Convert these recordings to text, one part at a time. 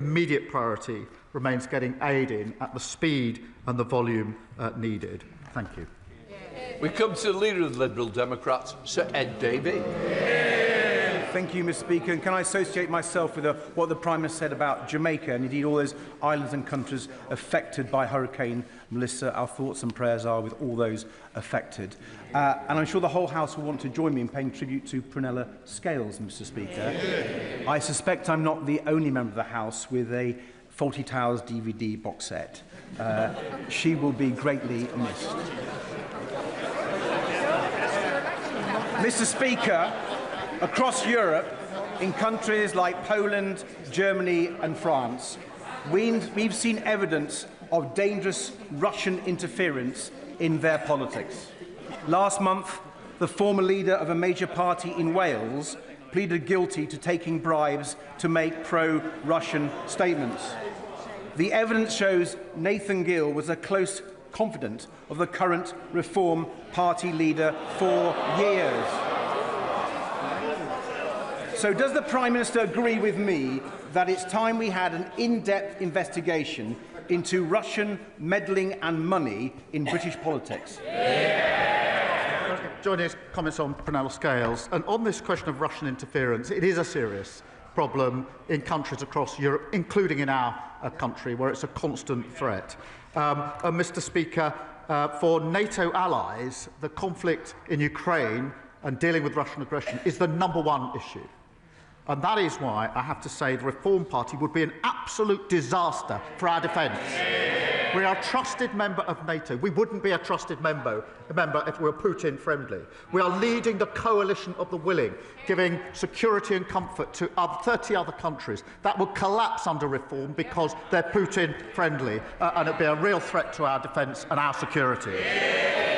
immediate priority remains getting aid in at the speed and the volume needed. Thank you. We come to the Leader of the Liberal Democrats, Sir Ed Davey. Thank you, Mr. Speaker. And can I associate myself with what the Prime Minister said about Jamaica and indeed all those islands and countries affected by Hurricane Melissa? Our thoughts and prayers are with all those affected. And I'm sure the whole House will want to join me in paying tribute to Prunella Scales, Mr. Speaker. I suspect I'm not the only member of the House with a Fawlty Towers DVD box set. She will be greatly missed. Mr. Speaker, across Europe, in countries like Poland, Germany and France, we've seen evidence of dangerous Russian interference in their politics. Last month, the former leader of a major party in Wales pleaded guilty to taking bribes to make pro-Russian statements. The evidence shows Nathan Gill was a close confidant of the current Reform Party leader for years. So does the Prime Minister agree with me that it's time we had an in-depth investigation into Russian meddling and money in British politics? Joining his comments on Prunella Scales, and on this question of Russian interference, it is a serious problem in countries across Europe, including in our country, where it's a constant threat. And Mr. Speaker, for NATO allies, the conflict in Ukraine and dealing with Russian aggression is the #1 issue. And that is why I have to say the Reform Party would be an absolute disaster for our defence. We are a trusted member of NATO. We wouldn't be a trusted member if we were Putin-friendly. We are leading the coalition of the willing, giving security and comfort to 30 other countries that will collapse under reform because they're Putin-friendly, and it would be a real threat to our defence and our security.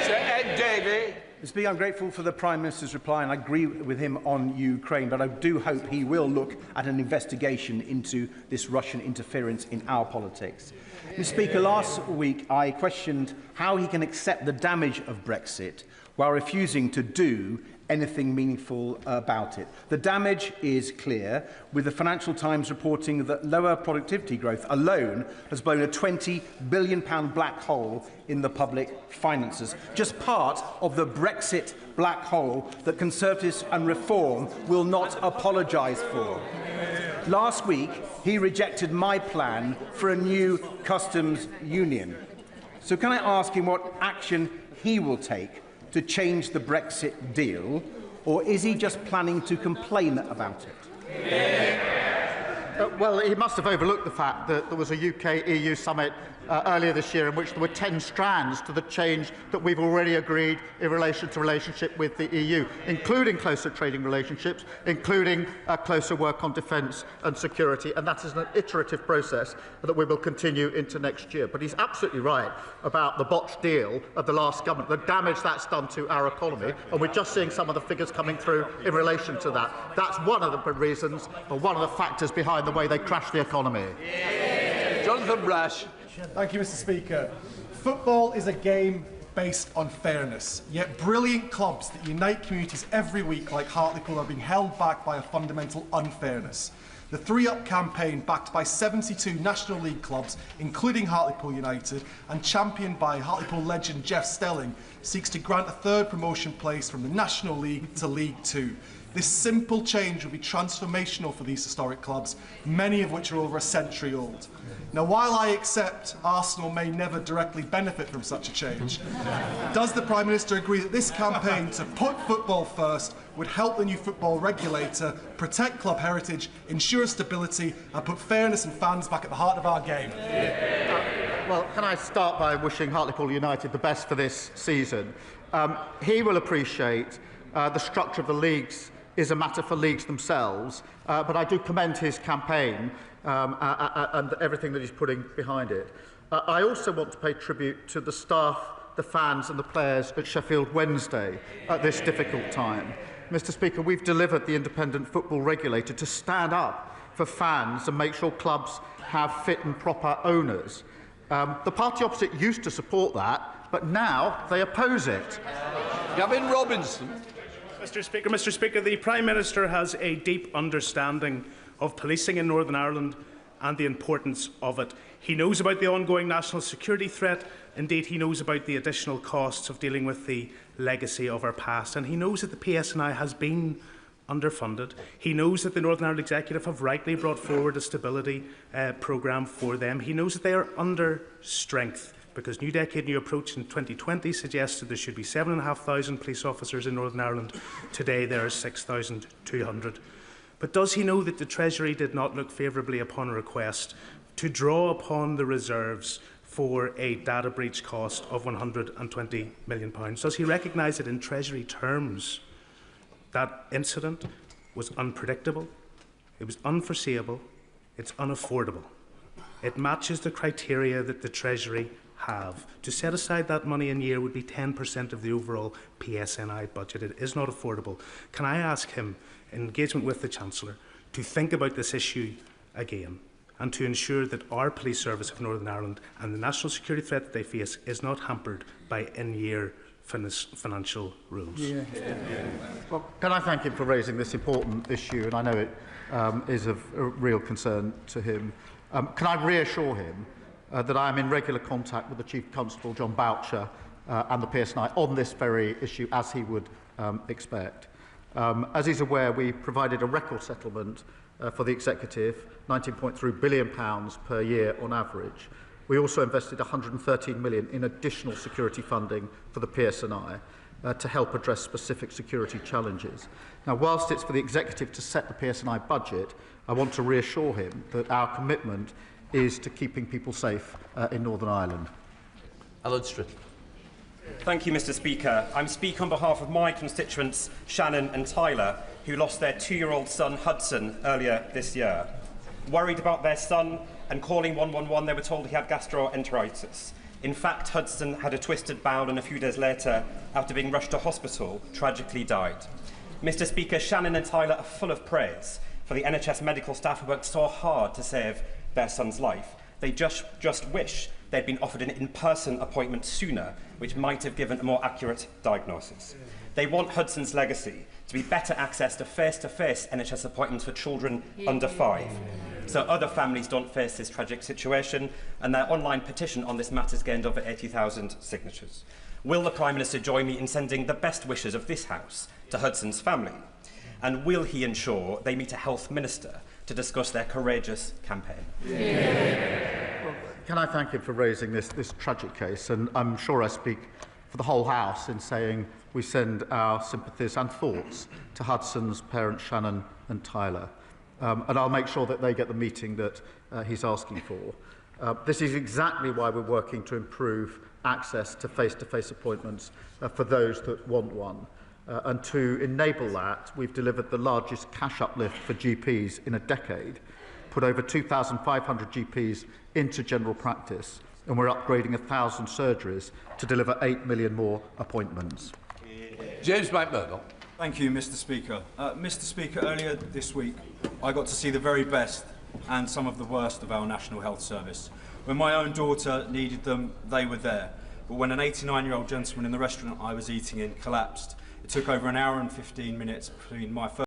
Sir Ed Davey. Mr. Speaker, I'm grateful for the Prime Minister's reply and I agree with him on Ukraine, but I do hope he will look at an investigation into this Russian interference in our politics. Mr. Speaker, last week I questioned how he can accept the damage of Brexit while refusing to do anything meaningful about it. The damage is clear, with the Financial Times reporting that lower productivity growth alone has blown a £20 billion black hole in the public finances, just part of the Brexit black hole that Conservatives and Reform will not apologise for. Last week, he rejected my plan for a new customs union. So can I ask him what action he will take to change the Brexit deal, or is he just planning to complain about it? Well, he must have overlooked the fact that there was a UK-EU summit earlier this year in which there were 10 strands to the change that we've already agreed in relation to relationship with the EU, including closer trading relationships, including closer work on defence and security, and that is an iterative process that we will continue into next year. But he's absolutely right about the botched deal of the last government, the damage that's done to our economy, and we're just seeing some of the figures coming through in relation to that. That's one of the reasons, or one of the factors behind the way they crashed the economy. Jonathan Brash. Thank you, Mr. Speaker. Football is a game based on fairness, yet brilliant clubs that unite communities every week, like Hartlepool, are being held back by a fundamental unfairness. The 3 Up campaign, backed by 72 National League clubs, including Hartlepool United, and championed by Hartlepool legend Jeff Stelling, seeks to grant a 3rd promotion place from the National League to League 2. This simple change will be transformational for these historic clubs, many of which are over a century old. Now, while I accept Arsenal may never directly benefit from such a change, does the Prime Minister agree that this campaign to put football first would help the new football regulator protect club heritage, ensure stability and put fairness and fans back at the heart of our game? Well, can I start by wishing Hartlepool United the best for this season? He will appreciate the structure of the leagues is a matter for leagues themselves, but I do commend his campaign and everything that he's putting behind it. I also want to pay tribute to the staff, the fans and the players at Sheffield Wednesday at this difficult time. Mr. Speaker, we've delivered the independent football regulator to stand up for fans and make sure clubs have fit and proper owners. The party opposite used to support that, but now they oppose it. Gavin Robinson. Mr. Speaker, the Prime Minister has a deep understanding of policing in Northern Ireland and the importance of it. He knows about the ongoing national security threat. Indeed, he knows about the additional costs of dealing with the legacy of our past. And he knows that the PSNI has been underfunded. He knows that the Northern Ireland Executive have rightly brought forward a stability programme for them. He knows that they are under strength, because New Decade, New Approach in 2020 suggested there should be 7,500 police officers in Northern Ireland. Today there are 6,200. But does he know that the Treasury did not look favourably upon a request to draw upon the reserves for a data breach cost of £120 million? Does he recognise that in Treasury terms that incident was unpredictable, it was unforeseeable, it's unaffordable? It matches the criteria that the Treasury have. To set aside that money in a year would be 10% of the overall PSNI budget. It is not affordable. Can I ask him, in engagement with the Chancellor, to think about this issue again and to ensure that our police service of Northern Ireland and the national security threat that they face is not hampered by in-year financial rules? Well, can I thank him for raising this important issue, and I know it is of real concern to him. Can I reassure him that I am in regular contact with the Chief Constable, John Boucher, and the PSNI on this very issue, as he would expect. As he's aware, we provided a record settlement for the Executive, £19.3 billion per year on average. We also invested £113 million in additional security funding for the PSNI to help address specific security challenges. Now, whilst it's for the Executive to set the PSNI budget, I want to reassure him that our commitment is to keeping people safe in Northern Ireland. Alan Strickland. Thank you, Mr Speaker. I'm speaking on behalf of my constituents, Shannon and Tyler, who lost their 2-year-old son, Hudson, earlier this year. Worried about their son and calling 111, they were told he had gastroenteritis. In fact, Hudson had a twisted bowel and a few days later, after being rushed to hospital, tragically died. Mr Speaker, Shannon and Tyler are full of praise for the NHS medical staff who worked so hard to save their son's life. They just wish they'd been offered an in-person appointment sooner, which might have given a more accurate diagnosis. They want Hudson's legacy to be better access to face-to-face NHS appointments for children under 5, so other families don't face this tragic situation, and their online petition on this matter has gained over 80,000 signatures. Will the Prime Minister join me in sending the best wishes of this House to Hudson's family? And will he ensure they meet a Health Minister to discuss their courageous campaign? Well, can I thank him for raising this tragic case? And I'm sure I speak for the whole House in saying we send our sympathies and thoughts to Hudson's parents, Shannon and Tyler. And I'll make sure that they get the meeting that he's asking for. This is exactly why we're working to improve access to face-to-face appointments for those that want one. And to enable that, we've delivered the largest cash uplift for GPs in a decade, put over 2,500 GPs into general practice, and we're upgrading 1,000 surgeries to deliver 8 million more appointments. James McMurdo. Thank you, Mr Speaker. Mr Speaker, earlier this week I got to see the very best and some of the worst of our National Health Service. When my own daughter needed them, they were there. But when an 89-year-old gentleman in the restaurant I was eating in collapsed, it took over an hour and 15 minutes between my first